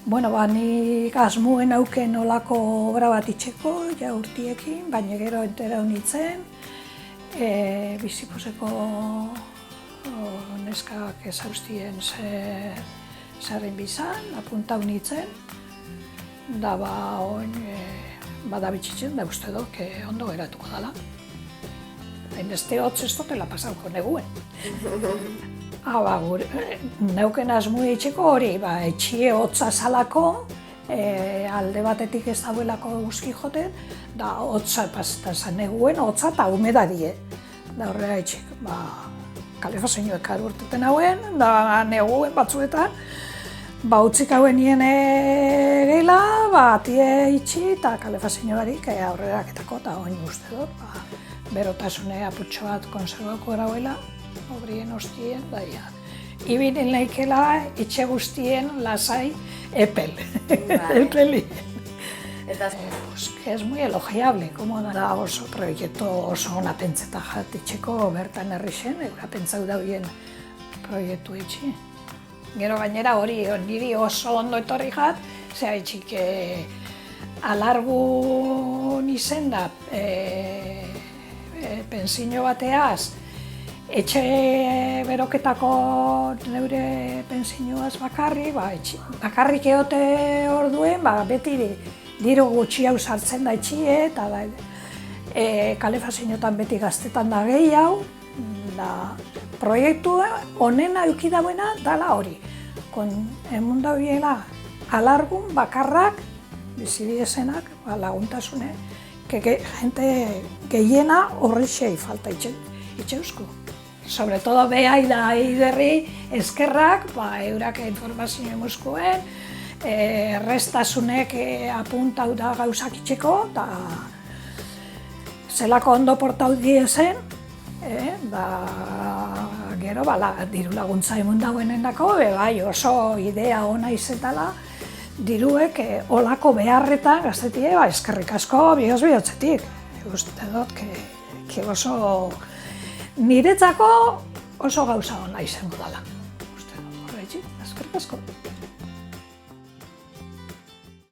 Bueno, nik asmuen auken olako obra bat itxeko, ja urtiekin, baina gero entera honitzen, bizipuseko neskak ezauztien zerren bizan, apunta honitzen, da bada bitxitzen, da uste dut, ondo geratuko dela. Hainbeste hotz ez dutela pasauko neguen. Neuken asmue itxeko hori, etxie hotza zalako, alde batetik ez dauelako guzki joten, da hotza pasatazan neguen, hotza eta humedadie. Da horrela itxik, kalefazioek urteten hauen, da neguen batzuetan, utzik hauen nien gehiela, atie itxi eta kalefazioarik aurreraketako, eta oin uste dut, berotasune aputxo bat konservako grauela, obrien ostien, daia. Ibinen leikela, etxe guztien lasai epel, epelien. Es muy elogiable, como da oso proiektu oso ona pentseta jatitxeko bertan herrixen, eura pentsau dauen proiektu etxi. Gero gainera hori niri oso ondo etorri jat, zera etxik alargun izen da pentsio bateaz, etxe beroketako neure pentsioaz bakarrik egote orduen, beti diru gutxi hau sartzen da etxie, eta kalefazioetan beti gaztetan da gehi hau, proiektua honena eduki dauena dala hori. Emun dauela alargun bakarrak, bizibiezenak, laguntasune, jente gehiena horrexei falta itxeuzko. Sobre todo behai da eiderri eskerrak, eurak informazio emuzkoen, errestasunek apuntau da gauzak itxeko, eta zelako ondo portau diezen, gero diru laguntza emun dagoenen dako, oso idea ona izetala, diruek olako beharretan gaztetie, eskerrik asko bihotzetik. Uste dut, oso niretzako oso gauza ona izango dela. Uste dut, horretxik, eskerrik asko.